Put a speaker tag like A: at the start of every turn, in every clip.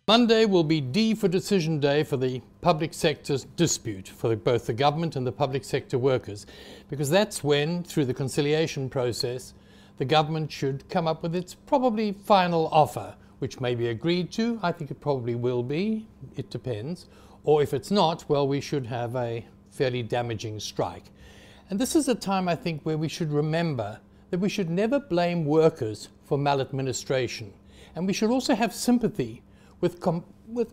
A: Monday will be D for decision day for the public sector's dispute for both the government and the public sector workers, because that's when, through the conciliation process, the government should come up with its probably final offer, which may be agreed to. I think it probably will be. It depends. Or if it's not, well, we should have a fairly damaging strike. And this is a time, I think, where we should remember that we should never blame workers for maladministration. And we should also have sympathy with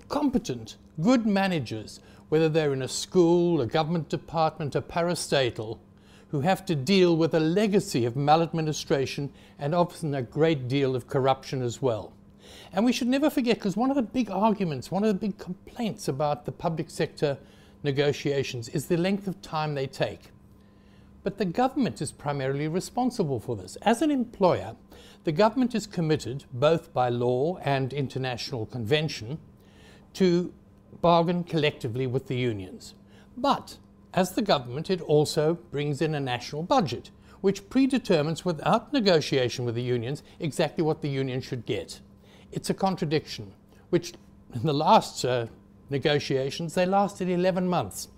A: competent, good managers, whether they're in a school, a government department, a parastatal, who have to deal with a legacy of maladministration and often a great deal of corruption as well. And we should never forget, because one of the big arguments, one of the big complaints about the public sector negotiations is the length of time they take. But the government is primarily responsible for this. As an employer, the government is committed, both by law and international convention, to bargain collectively with the unions. But as the government, it also brings in a national budget, which predetermines, without negotiation with the unions, exactly what the union should get. It's a contradiction, which in the last negotiations, they lasted 11 months.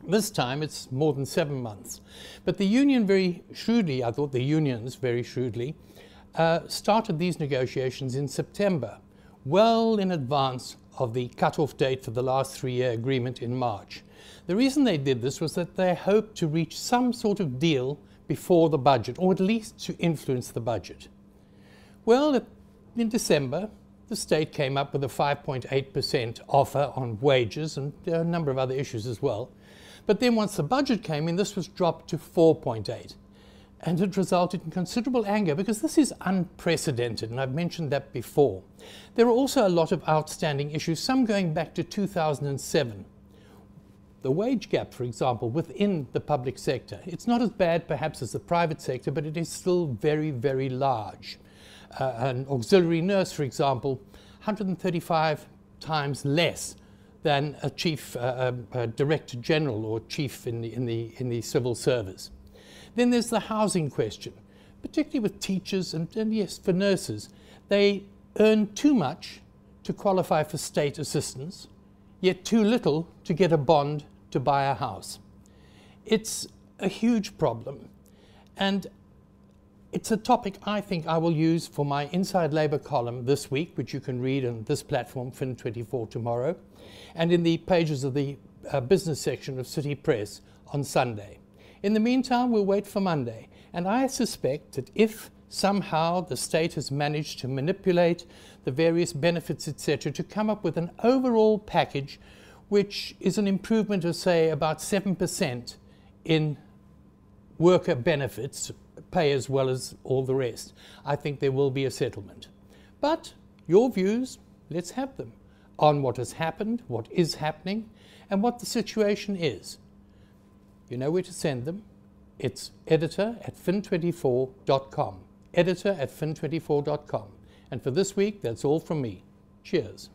A: This time it's more than 7 months. But the union very shrewdly, I thought the unions very shrewdly, started these negotiations in September, well in advance of the cut-off date for the last 3-year agreement in March. The reason they did this was that they hoped to reach some sort of deal before the budget, or at least to influence the budget. Well, in December, the state came up with a 5.8% offer on wages and a number of other issues as well. But then once the budget came in, this was dropped to 4.8%. And it resulted in considerable anger, because this is unprecedented, and I've mentioned that before. There are also a lot of outstanding issues, some going back to 2007. The wage gap, for example, within the public sector. It's not as bad perhaps as the private sector, but it is still very, very large. An auxiliary nurse, for example, 135 times less than a chief director general or chief in the civil service. Then there's the housing question, particularly with teachers and yes, for nurses. They earn too much to qualify for state assistance, yet too little to get a bond to buy a house. It's a huge problem, and it's a topic I think I will use for my Inside Labour column this week, which you can read on this platform, Fin24 tomorrow, and in the pages of the business section of City Press on Sunday. In the meantime, we'll wait for Monday, and I suspect that if somehow the state has managed to manipulate the various benefits, etc., to come up with an overall package which is an improvement of, say, about 7% in worker benefits, pay as well as all the rest, I think there will be a settlement. But your views, let's have them on what has happened, what is happening, and what the situation is. You know where to send them. It's editor@fin24.com. editor@fin24.com. And for this week, that's all from me. Cheers.